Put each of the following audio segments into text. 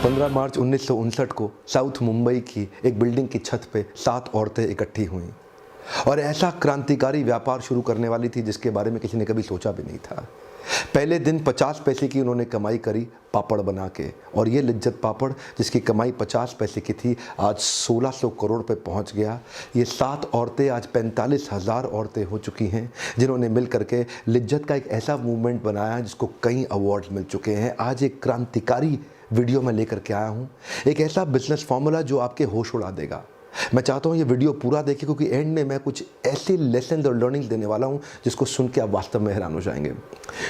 15 मार्च 1959 को साउथ मुंबई की एक बिल्डिंग की छत पे 7 औरतें इकट्ठी हुईं और ऐसा क्रांतिकारी व्यापार शुरू करने वाली थी जिसके बारे में किसी ने कभी सोचा भी नहीं था। पहले दिन 50 पैसे की उन्होंने कमाई करी पापड़ बना के, और ये लिज्जत पापड़ जिसकी कमाई 50 पैसे की थी आज 1600 करोड़ पे पहुंच गया। ये 7 औरतें आज 45,000 औरतें हो चुकी हैं जिन्होंने मिल करके लिज्जत का एक ऐसा मूवमेंट बनाया जिसको कई अवार्ड मिल चुके हैं। आज एक क्रांतिकारी वीडियो मैं लेकर के आया हूँ, एक ऐसा बिजनेस फॉर्मूला जो आपके होश उड़ा देगा। मैं चाहता हूँ ये वीडियो पूरा देखें क्योंकि एंड में मैं कुछ ऐसे लेसन और लर्निंग देने वाला हूँ जिसको सुन के आप वास्तव में हैरान हो जाएंगे।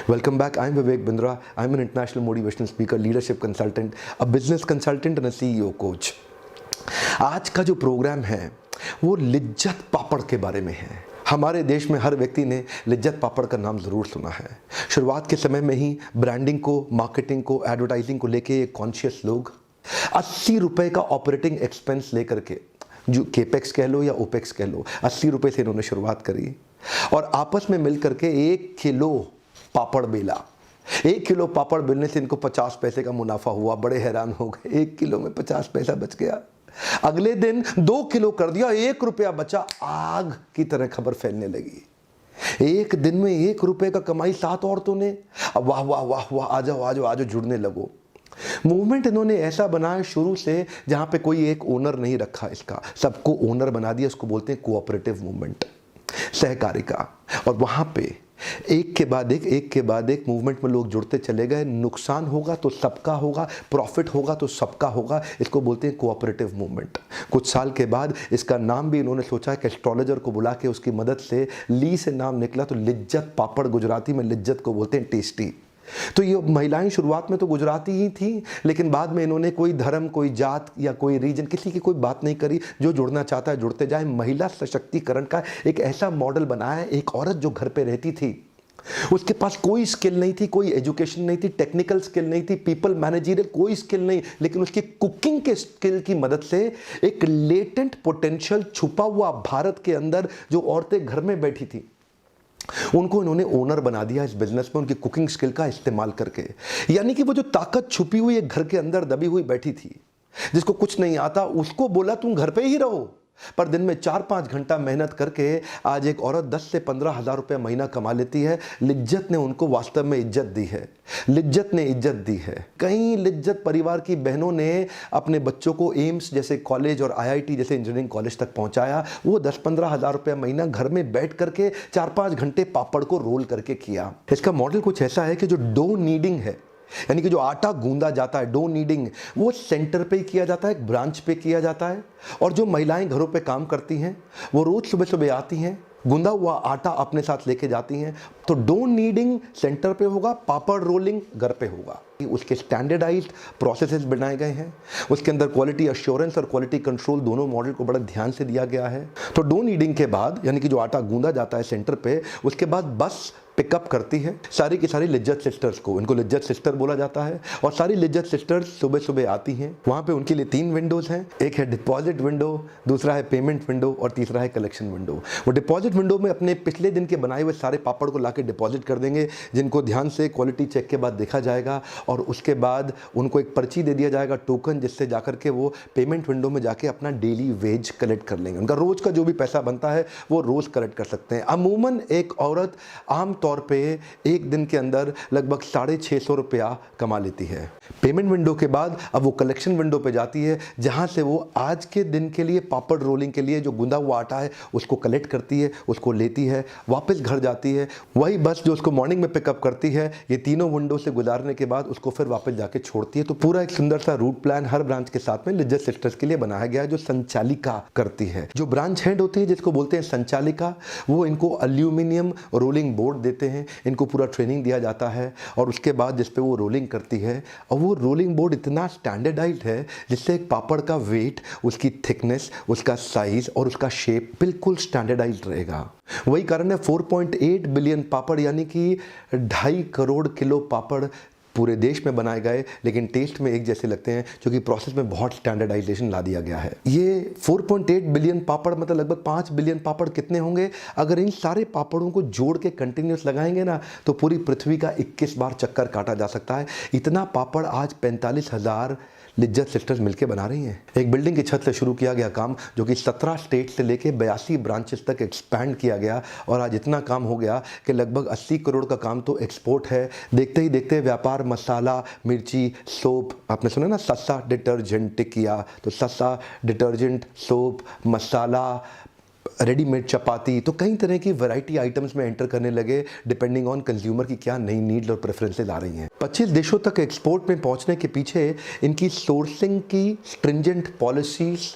Welcome back, I am Vivek Bindra. I am an international motivational speaker, leadership consultant, a business consultant and a CEO coach. आज का जो प्रोग्राम है वो लिज्जत पापड़ के बारे में है। हमारे देश में हर व्यक्ति ने लिज्जत पापड़ का नाम ज़रूर सुना है। शुरुआत के समय में ही ब्रांडिंग को, मार्केटिंग को, एडवर्टाइजिंग को लेके कॉन्शियस लोग 80 रुपए का ऑपरेटिंग एक्सपेंस लेकर के, जो केपेक्स कह लो या ओपेक्स कह लो, 80 रुपए से इन्होंने शुरुआत करी और आपस में मिल करके 1 किलो पापड़ बेला। 1 किलो पापड़ बेलने से इनको 50 पैसे का मुनाफा हुआ। बड़े हैरान हो गए, 1 किलो में 50 पैसा बच गया। अगले दिन 2 किलो कर दिया, 1 रुपया बचा। आग की तरह खबर फैलने लगी। एक दिन में 1 रुपए का कमाई 7 औरतों ने। अब वाह वाह वाह वाह, आ जाओ आ जाओ आ जाओ, जुड़ने लगो। मूवमेंट इन्होंने ऐसा बनाया शुरू से जहां पे कोई एक ओनर नहीं रखा, इसका सबको ओनर बना दिया। इसको बोलते हैं कोऑपरेटिव मूवमेंट, सहकारी का। और वहां पे एक के बाद एक मूवमेंट में लोग जुड़ते चले गए। नुकसान होगा तो सबका होगा, प्रॉफिट होगा तो सबका होगा। इसको बोलते हैं कोऑपरेटिव मूवमेंट। कुछ साल के बाद इसका नाम भी इन्होंने सोचा कि एस्ट्रोलॉजर को बुला के उसकी मदद से ली से नाम निकला तो लिज्जत पापड़। गुजराती में लिज्जत को बोलते हैं टेस्टी। तो ये महिलाएं शुरुआत में तो गुजराती ही थी, लेकिन बाद में इन्होंने कोई धर्म, कोई जात या कोई रीजन, किसी की कोई बात नहीं करी। जो जुड़ना चाहता है जुड़ते जाए। महिला सशक्तिकरण का एक ऐसा मॉडल बनाया है। एक औरत जो घर पे रहती थी, उसके पास कोई स्किल नहीं थी, कोई एजुकेशन नहीं थी, टेक्निकल स्किल नहीं थी, पीपल मैनेजरियल कोई स्किल नहीं, लेकिन उसकी कुकिंग के स्किल की मदद से एक लेटेंट पोटेंशियल छुपा हुआ भारत के अंदर, जो औरतें घर में बैठी थी, उनको इन्होंने ओनर बना दिया इस बिजनेस में, उनकी कुकिंग स्किल का इस्तेमाल करके। यानी कि वो जो ताकत छुपी हुई एक घर के अंदर दबी हुई बैठी थी, जिसको कुछ नहीं आता, उसको बोला तुम घर पे ही रहो। पर दिन में 4-5 घंटा मेहनत करके आज एक औरत 10 से 15 हज़ार रुपये महीना कमा लेती है। लिज्जत ने उनको वास्तव में इज्जत दी है। लिज्जत ने इज्जत दी है। कई लिज्जत परिवार की बहनों ने अपने बच्चों को एम्स जैसे कॉलेज और IIT जैसे इंजीनियरिंग कॉलेज तक पहुंचाया। वो 10-15 हज़ार रुपये महीना घर में बैठ करके 4-5 घंटे पापड़ को रोल करके किया। इसका मॉडल कुछ ऐसा है कि जो डो नीडिंग है, यानी कि जो आटा गूंदा जाता है, डो नीडिंग, वो सेंटर पे ही किया जाता है, एक ब्रांच पे किया जाता है। और जो महिलाएं घरों पे काम करती हैं वो रोज सुबह सुबह आती हैं, गूंदा हुआ आटा अपने साथ लेके जाती हैं। तो डो नीडिंग सेंटर पे होगा, पापड़ रोलिंग घर पे होगा। उसके स्टैंडर्डाइज्ड प्रोसेसेस बनाए गए हैं। उसके अंदर क्वालिटी अश्योरेंस और क्वालिटी कंट्रोल दोनों मॉडल को बड़ा ध्यान से दिया गया है। तो डो नीडिंग के बाद, यानी कि जो आटा गूंदा जाता है सेंटर पे, उसके बाद बस पिकअप करती है सारी की सारी लिज्जत सिस्टर्स को। इनको लिज्जत सिस्टर बोला जाता है। और सारी लिज्जत सिस्टर्स सुबह सुबह आती हैं। वहां पे उनके लिए 3 विंडोज हैं। एक है डिपॉजिट विंडो, दूसरा है पेमेंट विंडो और तीसरा है कलेक्शन विंडो। वो डिपॉजिट विंडो में अपने पिछले दिन के बनाए हुए सारे पापड़ को लाके डिपॉजिट कर देंगे, जिनको ध्यान से क्वालिटी चेक के बाद देखा जाएगा। और उसके बाद उनको एक पर्ची दे दिया जाएगा, टोकन, जिससे जाकर के वो पेमेंट विंडो में जाके अपना डेली वेज कलेक्ट कर लेंगे। उनका रोज का जो भी पैसा बनता है वो रोज कलेक्ट कर सकते हैं। अमूमन एक औरत आम तौर पे एक दिन के अंदर लगभग 650 रुपया कमा लेती है। पेमेंट विंडो के बाद अब वो कलेक्शन विंडो पे जाती है, जहां से वो आज के दिन के लिए पापड़ रोलिंग के लिए जो गुंदा हुआ आटा है उसको कलेक्ट करती है, उसको लेती है, वापस घर जाती है। वही बस जो उसको मॉर्निंग में पिकअप करती है, ये तीनों विंडो से गुजारने के बाद उसको फिर वापस जाके छोड़ती है। तो पूरा एक सुंदर सा रूट प्लान हर ब्रांच के साथ में लिज्जत सिस्टर्स के लिए बनाया गया है, जो संचालिका करती है। जो ब्रांच हेड होती है, जिसको बोलते हैं संचालिका, वो इनको एल्यूमिनियम रोलिंग बोर्ड देते हैं। इनको पूरा ट्रेनिंग दिया जाता है और उसके बाद जिस पे वो रोलिंग करती है, और वो रोलिंग बोर्ड इतना स्टैंडर्डाइज्ड है जिससे एक पापड़ का वेट, उसकी थिकनेस, उसका साइज और उसका शेप बिल्कुल स्टैंडर्डाइज्ड रहेगा। वही कारण है 4.8 बिलियन पापड़, यानी कि 2.5 करोड़ किलो पापड़ पूरे देश में बनाए गए लेकिन टेस्ट में एक जैसे लगते हैं, क्योंकि प्रोसेस में बहुत स्टैंडर्डाइजेशन ला दिया गया है। ये 4.8 बिलियन पापड़ मतलब लगभग 5 बिलियन पापड़ कितने होंगे? अगर इन सारे पापड़ों को जोड़ के कंटिन्यूस लगाएंगे ना तो पूरी पृथ्वी का 21 बार चक्कर काटा जा सकता है। इतना पापड़ आज 45,000 लिज्जत सिस्टर्स मिलकर बना रही हैं। एक बिल्डिंग की छत से शुरू किया गया काम जो कि 17 स्टेट से लेके 82 ब्रांचेस तक एक्सपैंड किया गया और आज इतना काम हो गया कि लगभग 80 करोड़ का काम तो एक्सपोर्ट है। देखते ही देखते व्यापार मसाला, मिर्ची, सोप, आपने सुना ना सस्सा डिटर्जेंट टिकिया, तो सस्सा डिटर्जेंट, सोप, मसाला, रेडीमेड चपाती, तो कई तरह की वैरायटी आइटम्स में एंटर करने लगे डिपेंडिंग ऑन कंज्यूमर की क्या नई नीड्स और प्रेफरेंसेस आ रही हैं। 25 देशों तक एक्सपोर्ट में पहुंचने के पीछे इनकी सोर्सिंग की स्ट्रिंजेंट पॉलिसीज,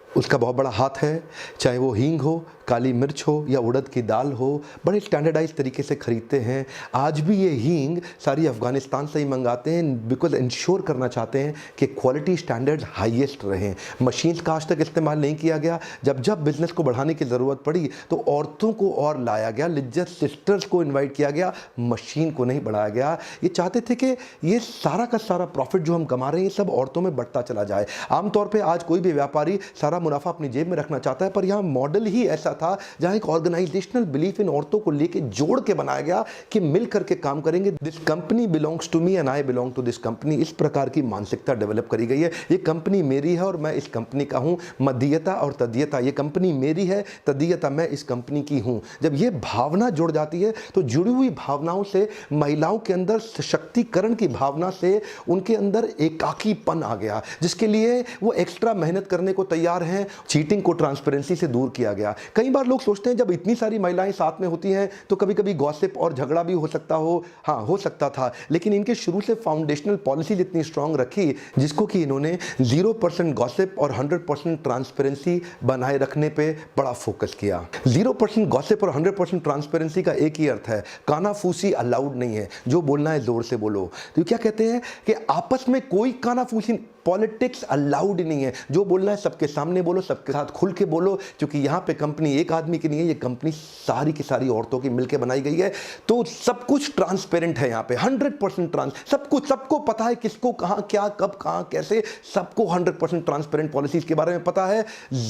उसका बहुत बड़ा हाथ है। चाहे वो हींग हो, काली मिर्च हो या उड़द की दाल हो, बड़े स्टैंडर्डाइज तरीके से खरीदते हैं। आज भी ये हींग सारी अफगानिस्तान से ही मंगाते हैं बिकॉज इंश्योर करना चाहते हैं कि क्वालिटी स्टैंडर्ड्स हाईएस्ट रहें। मशीन्स का आज तक इस्तेमाल नहीं किया गया। जब जब बिजनेस को बढ़ाने की ज़रूरत पड़ी तो औरतों को और लाया गया, लिज्जत सिस्टर्स को इन्वाइट किया गया, मशीन को नहीं बढ़ाया गया। ये चाहते थे कि ये सारा का सारा प्रॉफिट जो हम कमा रहे हैं सब औरतों में बढ़ता चला जाए। आमतौर पर आज कोई भी व्यापारी सारा मुनाफा अपनी जेब में रखना चाहता है, पर यहाँ मॉडल ही ऐसा था जहां एक ऑर्गेनाइजेशनल बिलीफ इन औरतों को लेके जोड़ के बनाया गया कि मिल करके काम करेंगे। This company belongs to me and I belong to this company. इस प्रकार की मानसिकता डेवलप करी गई है। ये कंपनी मेरी है और मैं इस कंपनी का हूं। मध्यता और तदीयता, ये कंपनी मेरी है, तदीयता मैं इस कंपनी की हूं। जब ये भावना जुड़ जाती है तो जुड़ी हुई भावनाओं से महिलाओं के अंदर सशक्तिकरण की भावना से उनके अंदर एकाकीपन आ गया, जिसके लिए वो एक्स्ट्रा मेहनत करने को तैयार हैं। चीटिंग को ट्रांसपेरेंसी से दूर किया गया। कई बार लोग सोचते हैं जब इतनी सारी महिलाएं साथ में होती हैं तो कभी कभी गॉसिप और झगड़ा भी हो सकता हो। हाँ, हो सकता था, लेकिन इनके शुरू से फाउंडेशनल पॉलिसी इतनी स्ट्रांग रखी जिसको कि इन्होंने 0% गॉसिप और 100% ट्रांसपेरेंसी बनाए रखने पे बड़ा फोकस किया। 0% गॉसिप और 100% ट्रांसपेरेंसी का एक ही अर्थ है, कानाफूसी अलाउड नहीं है। जो बोलना है जोर से बोलो। तो क्या कहते हैं कि आपस में कोई कानाफूसी, पॉलिटिक्स अलाउड नहीं है। जो बोलना है सबके सामने बोलो, सबके साथ खुल के बोलो, क्योंकि यहाँ पे कंपनी एक आदमी की नहीं है, ये कंपनी सारी की सारी औरतों की मिलकर बनाई गई है। तो सब कुछ ट्रांसपेरेंट है यहाँ पे, 100% ट्रांस, सब कुछ, सबको पता है किसको कहाँ क्या कब कहाँ कैसे, सबको 100% ट्रांसपेरेंट पॉलिसीज के बारे में पता है।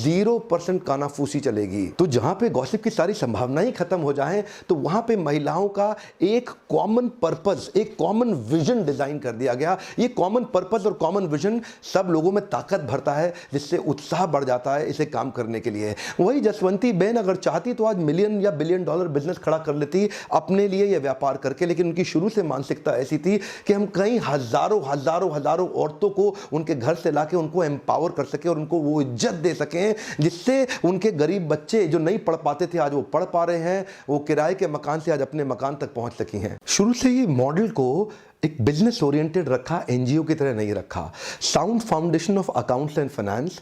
0% कानाफूसी चलेगी। तो जहाँ पे गॉसिप की सारी संभावनाएं खत्म हो जाए तो वहाँ पे महिलाओं का एक कॉमन पर्पस, एक कॉमन विजन डिजाइन कर दिया गया। ये कॉमन पर्पस और कॉमन विजन सब लोगों में ताकत भरता है, जिससे उत्साह बढ़ जाता है इसे काम करने के लिए। वही जसवंती बहन अगर चाहती तो आज मिलियन या बिलियन डॉलर बिजनेस खड़ा कर लेती अपने लिए यह व्यापार करके, लेकिन उनकी शुरू से मानसिकता ऐसी थी कि हम कई हजारों औरतों को उनके घर से लाके उनको एम्पावर कर सके और उनको वो इज्जत दे सकें जिससे उनके गरीब बच्चे जो नहीं पढ़ पाते थे आज वो पढ़ पा रहे हैं, वो किराए के मकान से आज अपने मकान तक पहुंच सकी हैं। शुरू से ही मॉडल को एक बिजनेस ओरिएंटेड रखा, एनजीओ की तरह नहीं रखा। Sound foundation of accounts and finance,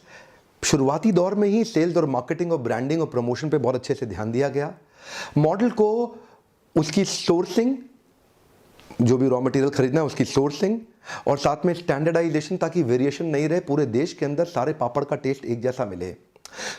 शुरुआती दौर में ही सेल्स और मार्केटिंग और ब्रांडिंग और प्रमोशन पे बहुत अच्छे से ध्यान दिया गया। मॉडल को उसकी सोर्सिंग, जो भी रॉ मटेरियल खरीदना है उसकी सोर्सिंग और साथ में स्टैंडर्डाइजेशन, ताकि वेरिएशन नहीं रहे, पूरे देश के अंदर सारे पापड़ का टेस्ट एक जैसा मिले।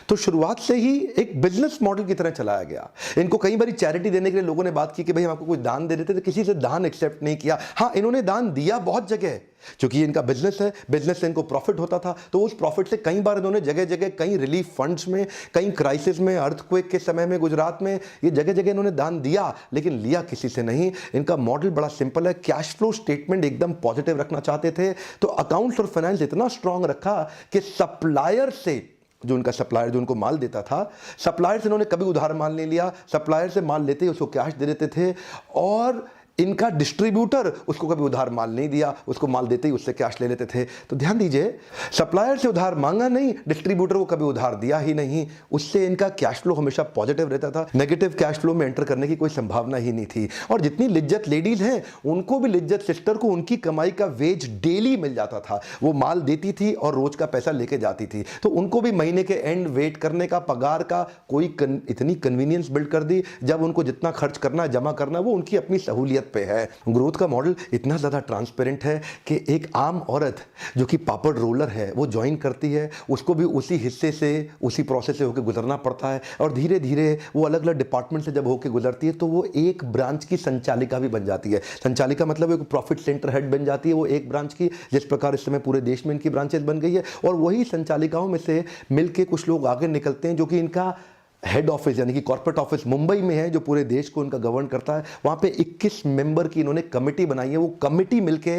तो शुरुआत से ही एक बिजनेस मॉडल की तरह चलाया गया। इनको कई बार चैरिटी देने के लिए लोगों ने बात की कि भाई हम आपको कोई दान दे देते, तो किसी से दान एक्सेप्ट नहीं किया। हाँ, इन्होंने दान दिया बहुत जगह, क्योंकि ये इनका बिजनेस है, बिजनेस से इनको प्रॉफिट होता था, तो उस प्रॉफिट से कई बार इन्होंने जगह जगह कई रिलीफ फंड्स में, कई क्राइसिस में, अर्थक्वेक के समय में गुजरात में, ये जगह जगह इन्होंने दान दिया, लेकिन लिया किसी से नहीं। इनका मॉडल बड़ा सिंपल है, कैश फ्लो स्टेटमेंट एकदम पॉजिटिव रखना चाहते थे, तो अकाउंट्स और फाइनेंस इतना स्ट्रांग रखा कि सप्लायर से, जो उनका सप्लायर जो उनको माल देता था, सप्लायर से इन्होंने कभी उधार माल नहीं लिया। सप्लायर से माल लेते ही उसको कैश दे देते थे, और इनका डिस्ट्रीब्यूटर उसको कभी उधार माल नहीं दिया, उसको माल देते ही उससे कैश ले लेते थे। तो ध्यान दीजिए, सप्लायर से उधार मांगा नहीं, डिस्ट्रीब्यूटर को कभी उधार दिया ही नहीं, उससे इनका कैश फ्लो हमेशा पॉजिटिव रहता था। नेगेटिव कैश फ्लो में एंटर करने की कोई संभावना ही नहीं थी। और जितनी लिज्जत लेडीज हैं उनको भी, लिज्जत सिस्टर को उनकी कमाई का वेज डेली मिल जाता था। वो माल देती थी और रोज का पैसा लेके जाती थी, तो उनको भी महीने के एंड वेट करने का, पगार का कोई इतनी कन्वीनियंस बिल्ड कर दी। जब उनको जितना खर्च करना, जमा करना, वो उनकी अपनी सहूलियत हैसियत पे है। ग्रोथ का मॉडल इतना ज़्यादा ट्रांसपेरेंट है कि एक आम औरत जो कि पापड़ रोलर है वो ज्वाइन करती है, उसको भी उसी हिस्से से उसी प्रोसेस से होकर गुजरना पड़ता है और धीरे धीरे वो अलग अलग डिपार्टमेंट से जब होकर गुजरती है तो वो एक ब्रांच की संचालिका भी बन जाती है। संचालिका मतलब एक प्रॉफिट सेंटर हेड बन जाती है वो एक ब्रांच की, जिस प्रकार इस समय पूरे देश में इनकी ब्रांचेस बन गई है। और वही संचालिकाओं में से मिलके कुछ लोग आगे निकलते हैं जो कि इनका हेड ऑफिस यानी कि कॉर्पोरेट ऑफिस मुंबई में है जो पूरे देश को इनका गवर्न करता है। वहाँ पे 21 मेंबर की इन्होंने कमेटी बनाई है, वो कमेटी मिलके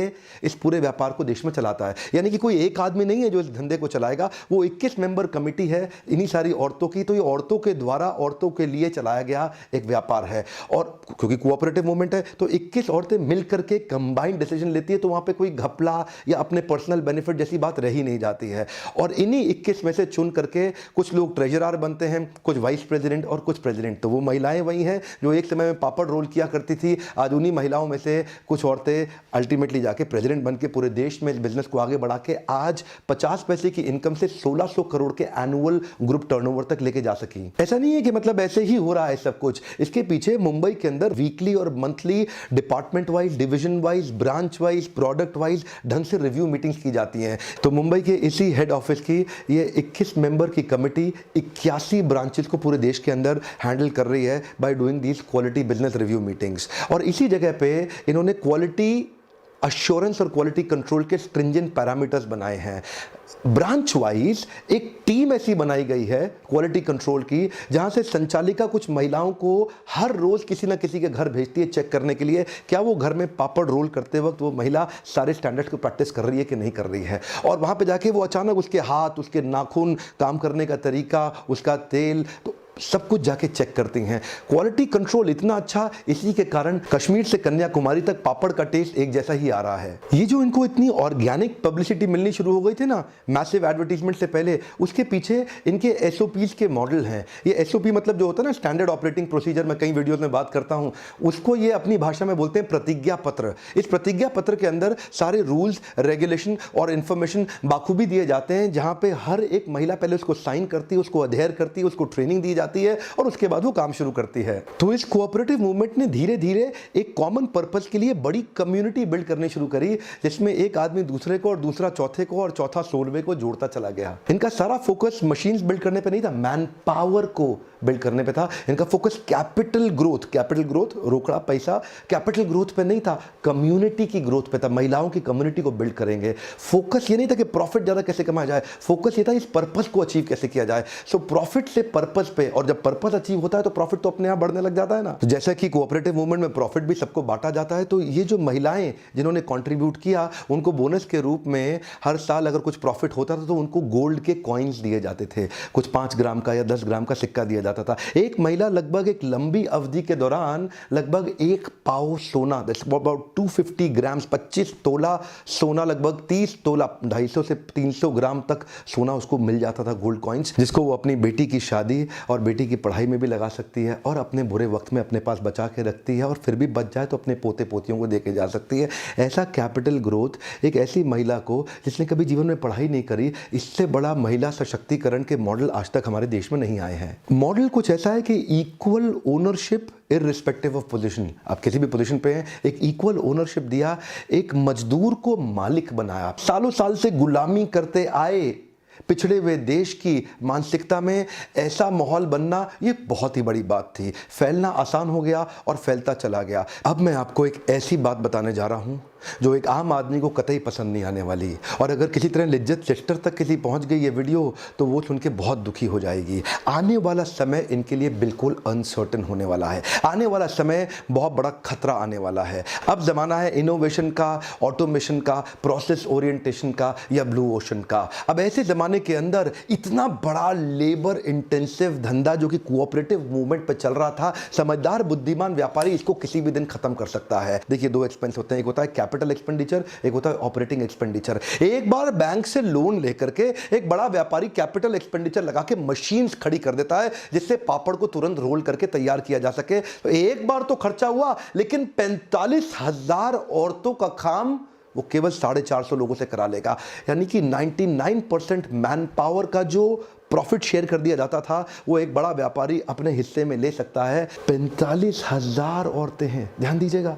इस पूरे व्यापार को देश में चलाता है। यानी कि कोई एक आदमी नहीं है जो इस धंधे को चलाएगा, वो 21 मेंबर कमेटी है इन्हीं सारी औरतों की। तो ये औरतों के द्वारा औरतों के लिए चलाया गया एक व्यापार है। और क्योंकि कोऑपरेटिव मूवमेंट है तो 21 औरतें मिल करके कंबाइंड डिसीजन लेती है, तो वहाँ पे कोई घपला या अपने पर्सनल बेनिफिट जैसी बात रही नहीं जाती है। और इन्हीं 21 में से चुन करके कुछ लोग ट्रेजरर बनते हैं, कुछ वाइस प्रेसिडेंट और कुछ प्रेसिडेंट। तो वो महिलाएं वही हैं जो एक समय में पापड़ रोल किया करती थी। आज उन्हीं महिलाओं में से कुछ औरतें अल्टीमेटली जाके प्रेसिडेंट बन के पूरे देश में इस बिजनेस को आगे बढ़ा के आज 50 पैसे की इनकम से 1600 करोड़ के एनुअल ग्रुप टर्नओवर तक लेके जा सकी। ऐसा नहीं है कि मतलब ऐसे ही हो रहा है सब कुछ, इसके पीछे मुंबई के अंदर वीकली और monthly department wise, division wise, branch wise, product wise ढंग से रिव्यू मीटिंग्स की जाती हैं। तो मुंबई के इसी हेड ऑफिस की ये 21 मेंबर की कमेटी 81 ब्रांचेस को पूरे देश के अंदर हैंडल कर रही है by doing these quality business review meetings. और इसी जगह पे इन्होंने क्वालिटी अश्योरेंस और क्वालिटी कंट्रोल के स्ट्रिंजेंट पैरामीटर्स बनाए हैं। ब्रांच वाइज एक टीम ऐसी बनाई गई है क्वालिटी कंट्रोल की, जहां से संचालिका कुछ महिलाओं को हर रोज किसी ना किसी के घर भेजती है चेक करने के लिए क्या वो घर में पापड़ रोल करते वक्त वो महिला सारे स्टैंडर्ड्स को प्रैक्टिस कर रही है कि नहीं कर रही है। और वहां पे जाके वो अचानक उसके हाथ, उसके नाखून, काम करने का तरीका, उसका तेल, तो सब कुछ जाके चेक करती हैं। क्वालिटी कंट्रोल इतना अच्छा, इसी के कारण कश्मीर से कन्याकुमारी तक पापड़ का टेस्ट एक जैसा ही आ रहा है। ये जो इनको इतनी ऑर्गेनिक पब्लिसिटी मिलनी शुरू हो गई थी ना मैसिव एडवर्टीजमेंट से पहले, उसके पीछे इनके एसओपीज के मॉडल हैं। ये एसओपी मतलब जो होता है ना स्टैंडर्ड ऑपरेटिंग प्रोसीजर, मैं कई वीडियोस में बात करता हूं, उसको ये अपनी भाषा में बोलते हैं प्रतिज्ञा पत्र। इस प्रतिज्ञा पत्र के अंदर सारे रूल्स, रेगुलेशन और इंफॉर्मेशन बाखूबी दिए जाते हैं, जहां पे हर एक महिला पहले उसको साइन करती है, उसको अध्ययन करती है, उसको ट्रेनिंग दी जाती है और उसके बाद वो काम शुरू करती है। तो इस कोऑपरेटिव मूवमेंट ने धीरे धीरे एक कॉमन पर्पस के लिए बड़ी कम्युनिटी बिल्ड करनी शुरू करी, जिसमें एक आदमी दूसरे को और दूसरा चौथे को और चौथा 16वें को जोड़ता चला गया। इनका सारा फोकस मशीन्स बिल्ड करने पे नहीं था, मैन पावर को बिल्ड करने पे था। इनका फोकस कैपिटल ग्रोथ, रोकड़ा पैसा, कैपिटल ग्रोथ पे नहीं था, कम्युनिटी की ग्रोथ पे था। महिलाओं की कम्युनिटी को बिल्ड करेंगे। फोकस ये नहीं था कि प्रॉफिट ज्यादा कैसे कमाया जाए, फोकस ये था इस पर्पस को अचीव कैसे किया जाए। सो प्रॉफिट से पर्पस पे, और जब पर्पस अचीव होता है तो प्रॉफिट तो अपने आप बढ़ने लग जाता है ना। तो जैसा कि कोऑपरेटिव मूवमेंट में प्रॉफिट भी सबको बांटा जाता है, तो ये जो महिलाएं जिन्होंने कंट्रीब्यूट किया, उनको बोनस के रूप में हर साल अगर कुछ प्रॉफिट होता था तो उनको गोल्ड के कॉइन्स दिए जाते थे। कुछ 5 ग्राम का या 10 ग्राम का सिक्का दिया जाता था। एक महिला लगभग एक लंबी अवधि के दौरान लगभग 1 पाव सोना, अबाउट 250 ग्राम्स, 25 तोला सोना, लगभग 30 तोला, 250 से 300 ग्राम तक सोना उसको मिल जाता था, गोल्ड कॉइन्स, जिसको वो अपनी बेटी की शादी और बेटी की पढ़ाई में भी लगा सकती है और अपने बुरे वक्त में अपने पास बचा के रखती है, और फिर भी बच जाए तो अपने पोते पोतियों को देके जा सकती है। ऐसा कैपिटल ग्रोथ एक ऐसी महिला को जिसने कभी जीवन में पढ़ाई नहीं करी, इससे बड़ा महिला सशक्तिकरण के मॉडल आज तक हमारे देश में नहीं आए हैं। मॉडल कुछ ऐसा है कि equal ownership irrespective of position. आप किसी भी पोजीशन पे हैं, एक इक्वल ओनरशिप दिया, एक मजदूर को मालिक बनाया। सालों साल से गुलामी करते आए पिछड़े हुए देश की मानसिकता में ऐसा माहौल बनना ये बहुत ही बड़ी बात थी। फैलना आसान हो गया और फैलता चला गया। अब मैं आपको एक ऐसी बात बताने जा रहा हूं जो एक आम आदमी को कतई पसंद नहीं आने वाली, और अगर किसी तरह लिज्जत सिस्टर तक किसी पहुंच गई ये वीडियो तो वो सुन के बहुत दुखी हो जाएगी। आने वाला समय इनके लिए बिल्कुल अनसर्टेन होने वाला है। आने वाला समय बहुत बड़ा खतरा आने वाला है। अब जमाना है इनोवेशन का, ऑटोमेशन का, प्रोसेस ओरिएंटेशन का या ब्लू ओशन का। अब ऐसे जमाने के अंदर इतना बड़ा लेबर इंटेंसिव धंधा जो कि कोऑपरेटिव मूवमेंट पर चल रहा था, समझदार बुद्धिमान व्यापारी इसको किसी भी दिन खत्म कर सकता है। देखिए, 2 एक्सपेंस होते हैं, एक होता है कैपिटल एक्सपेंडिचर, एक होता है ऑपरेटिंग एक्सपेंडिचर। एक बार बैंक से लोन लेकर के एक बड़ा व्यापारी कैपिटल एक्सपेंडिचर लगा के मशीन्स खड़ी कर देता है जिससे पापड़ को तुरंत रोल करके तैयार किया जा सके। तो एक बार तो खर्चा हुआ, लेकिन 45,000 औरतों का काम वो केवल 450 लोगों से करा लेगा। यानी कि 99% मैन पावर का जो प्रॉफिट शेयर कर दिया जाता था वो एक बड़ा व्यापारी अपने हिस्से में ले सकता है। 45,000 औरतें हैं, ध्यान दीजिएगा।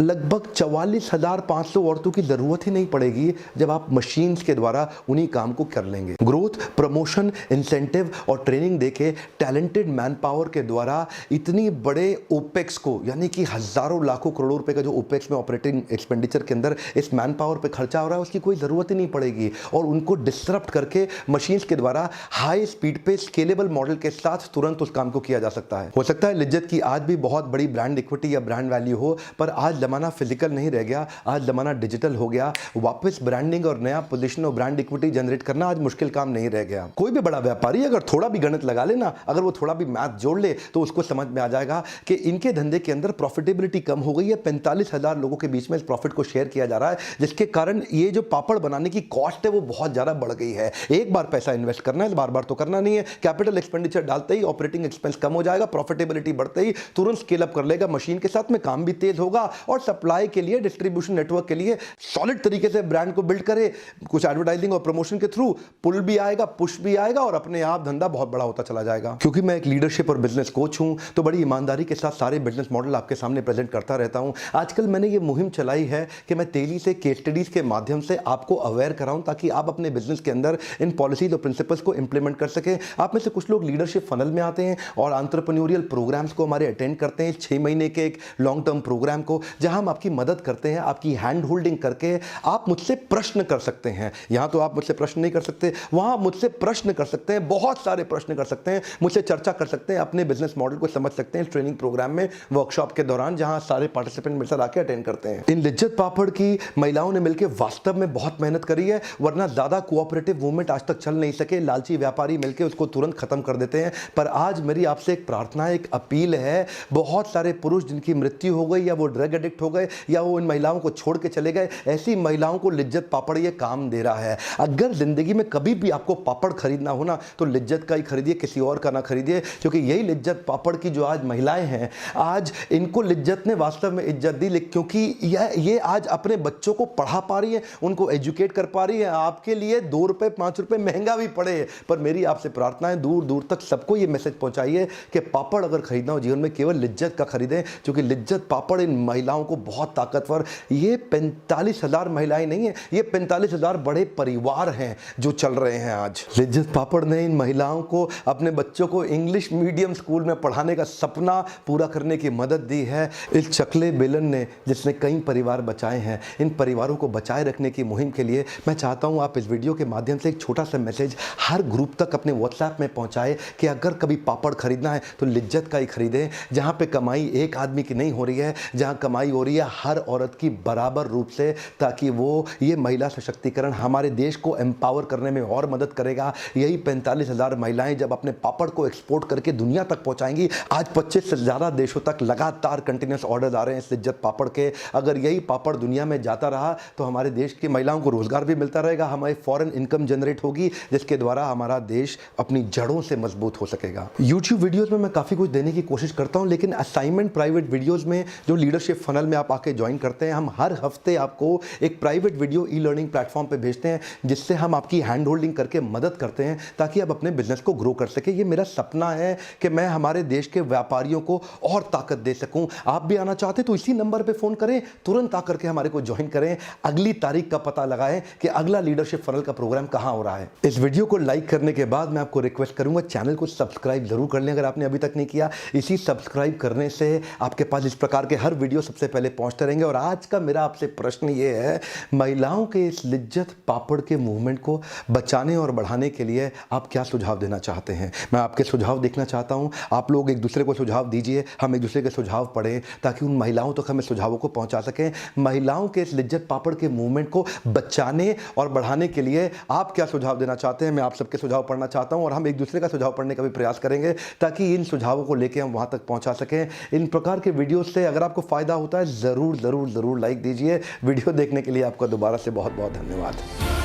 लगभग 44,500 औरतों की ज़रूरत ही नहीं पड़ेगी जब आप मशीन्स के द्वारा उन्हीं काम को कर लेंगे। ग्रोथ, प्रमोशन, इंसेंटिव और ट्रेनिंग देके टैलेंटेड मैन पावर के द्वारा इतनी बड़े ओपेक्स को, यानी कि हज़ारों लाखों करोड़ों रुपए का जो ओपेक्स में ऑपरेटिंग एक्सपेंडिचर के अंदर इस मैन पावर पे खर्चा हो रहा है, उसकी कोई ज़रूरत ही नहीं पड़ेगी। और उनको डिसरप्ट करके मशीन्स के द्वारा हाई स्पीड पे स्केलेबल मॉडल के साथ तुरंत उस काम को किया जा सकता है। हो सकता है लिज्जत की आज भी बहुत बड़ी ब्रांड इक्विटी या ब्रांड वैल्यू हो, पर आज ज़माना फिजिकल नहीं रह गया, आज ज़माना डिजिटल हो गया। वापस ब्रांडिंग और नया पोजीशन और ब्रांड इक्विटी जनरेट करना आज मुश्किल काम नहीं रह गया। कोई भी बड़ा व्यापारी अगर थोड़ा भी गणित लगा लेना, अगर वो थोड़ा भी मैथ जोड़ ले, तो उसको समझ में आ जाएगा कि इनके धंधे के अंदर प्रॉफिटेबिलिटी कम हो गई है। 45,000 लोगों के बीच में इस प्रॉफिट को शेयर किया जा रहा है, जिसके कारण ये जो पापड़ बनाने की कॉस्ट है वो बहुत ज़्यादा बढ़ गई है। एक बार पैसा इन्वेस्ट करना है, बार बार तो करना नहीं है। कैपिटल एक्सपेंडिचर डालते ही ऑपरेटिंग एक्सपेंस कम हो जाएगा, प्रॉफिटेबिलिटी बढ़ते ही तुरंत स्केल अप कर लेगा मशीन के साथ में, काम भी तेज होगा और सप्लाई के लिए, डिस्ट्रीब्यूशन नेटवर्क के लिए सॉलिड तरीके से ब्रांड को बिल्ड करे। कुछ एडवर्टाइजिंग और प्रमोशन के थ्रू पुल भी आएगा, पुश भी आएगा और अपने आप धंधा बहुत बड़ा होता चला जाएगा। क्योंकि मैं एक लीडरशिप और बिजनेस कोच हूं, तो बड़ी ईमानदारी के साथ सारे बिजनेस मॉडल आपके सामने प्रेजेंट करता रहता हूं। आजकल मैंने ये मुहिम चलाई है कि मैं तेजी से केस स्टडीज के माध्यम से आपको अवेयर कराऊं, ताकि आप अपने बिजनेस के अंदर इन पॉलिसीज और प्रिंसिपल्स को इंप्लीमेंट कर सकें। आप में से कुछ लोग लीडरशिप फनल में आते हैं और एंटरप्रेन्योरियल प्रोग्राम्स को हमारे अटेंड करते हैं, 6 महीने के एक लॉन्ग टर्म प्रोग्राम को, जहां हम आपकी मदद करते हैं। आपकी हैंड होल्डिंग करके आप मुझसे प्रश्न कर सकते हैं। यहां तो आप मुझसे प्रश्न नहीं कर सकते, वहां मुझसे प्रश्न कर सकते हैं, बहुत सारे प्रश्न कर सकते हैं, मुझसे चर्चा कर सकते हैं, अपने बिजनेस मॉडल को समझ सकते हैं ट्रेनिंग प्रोग्राम में, वर्कशॉप के दौरान, जहां सारे पार्टिसिपेंट मिलकर आके अटेंड करते हैं। इन लिज्जत पापड़ की महिलाओं ने मिलकर वास्तव में बहुत मेहनत करी है, वरना ज्यादा कोऑपरेटिव मूवमेंट आज तक चल नहीं सके। लालची व्यापारी मिलकर उसको तुरंत खत्म कर देते हैं। पर आज मेरी आपसे एक प्रार्थना, एक अपील है, बहुत सारे पुरुष जिनकी मृत्यु हो गई, या वो ड्रग एडिक्ट हो गए, या वो इन महिलाओं को छोड़ के चले गए, ऐसी महिलाओं को लिज्जत पापड़ ये काम दे रहा है। अगर जिंदगी में कभी भी आपको पापड़ खरीदना हो ना, तो लिज्जत का ही खरीदिए, किसी और का ना खरीदिए। क्योंकि यही लिज्जत पापड़ की जो आज महिलाएं हैं, आज इनको लिज्जत ने वास्तव में इज्जत दी, क्योंकि ये आज अपने बच्चों को पढ़ा पा रही है, उनको एजुकेट कर पा रही है। आपके लिए 2 रुपए 5 रुपए महंगा भी पड़े, पर मेरी आपसे प्रार्थना है, दूर दूर तक सबको ये मैसेज पहुंचाइए कि पापड़ अगर खरीदना हो जीवन में, केवल लिज्जत का खरीदें। क्योंकि लिज्जत पापड़ इन महिलाओं को बहुत ताकतवर, ये 45,000 महिलाएं नहीं है, ये 45,000 बड़े परिवार हैं जो चल रहे हैं आज। लिज्जत पापड़ ने इन महिलाओं को, अपने बच्चों को इंग्लिश मीडियम स्कूल में पढ़ाने का सपना पूरा करने की मदद दी है। इस चकले बेलन ने, जिसने कई परिवार बचाए हैं, इन परिवारों को बचाए रखने की मुहिम के लिए मैं चाहता हूं आप इस वीडियो के माध्यम से एक छोटा सा मैसेज हर ग्रुप तक अपने व्हाट्सएप में पहुंचाए कि अगर कभी पापड़ खरीदना है तो लिज्जत का ही खरीदें। जहां पे कमाई एक आदमी की नहीं हो रही है, जहां कमाई हो रही है हर औरत की बराबर रूप से, ताकि वो ये महिला सशक्तिकरण हमारे देश को एम्पावर करने में और मदद करेगा। यही 45,000 महिलाएं जब अपने पापड़ को एक्सपोर्ट करके दुनिया तक पहुंचाएंगी, आज 25 से ज़्यादा देशों तक लगातार कंटिन्यूस ऑर्डर्स आ रहे हैं इस लिज्जत पापड़ के। अगर यही पापड़ दुनिया में जाता रहा तो हमारे देश की महिलाओं को रोजगार भी मिलता रहेगा, हमारी फॉरेन इनकम जनरेट होगी, जिसके द्वारा हमारा देश अपनी जड़ों से मजबूत हो सकेगा। यूट्यूब वीडियोस में मैं काफ़ी कुछ देने की कोशिश करता हूं, लेकिन असाइनमेंट प्राइवेट वीडियोस में जो लीडरशिप फनल में आप आके ज्वाइन करते हैं, हम हर हफ्ते आपको एक private video e learning platform पे भेजते हैं, जिससे हम आपकी हैंड होल्डिंग करके मदद करते हैं, ताकि आप अपने बिजनेस को ग्रो कर सके। ये मेरा सपना है कि मैं हमारे देश के व्यापारियों को और ताकत दे सकूं। आप भी आना चाहते तो इसी नंबर पे फोन करें, तुरंत आकर के हमारे को ज्वाइन करें, अगली तारीख का पता लगाएं कि अगला लीडरशिप फनल का प्रोग्राम कहां हो रहा है। इस वीडियो को लाइक करने के बाद मैं आपको रिक्वेस्ट करूंगा, चैनल को सब्सक्राइब जरूर कर लें अगर आपने अभी तक नहीं किया। इसी सब्सक्राइब करने से आपके पास इस प्रकार के हर वीडियो सबसे पहले पहुंचते रहेंगे। और आज का मेरा आपसे प्रश्न ये है, महिलाओं के इस लिज्जत पापड़ के मूवमेंट को बचाने और बढ़ाने के लिए आप क्या सुझाव देना चाहते हैं? मैं आपके सुझाव देखना चाहता हूं। आप लोग एक दूसरे को सुझाव दीजिए, हम एक दूसरे के सुझाव पढ़ें, ताकि उन महिलाओं तक हमें सुझावों को पहुंचा सकें। महिलाओं के इस लिज्जत पापड़ के मूवमेंट को बचाने और बढ़ाने के लिए आप क्या सुझाव देना चाहते हैं? मैं आप सबके सुझाव पढ़ना चाहता हूं और हम एक दूसरे का सुझाव पढ़ने का भी प्रयास करेंगे, ताकि इन सुझावों को लेकर हम वहां तक पहुंचा सकें। इन प्रकार के वीडियो से अगर आपको फायदा होता है, जरूर जरूर जरूर लाइक दीजिए। वीडियो देखने के लिए आपका दोबारा से बहुत बहुत धन्यवाद।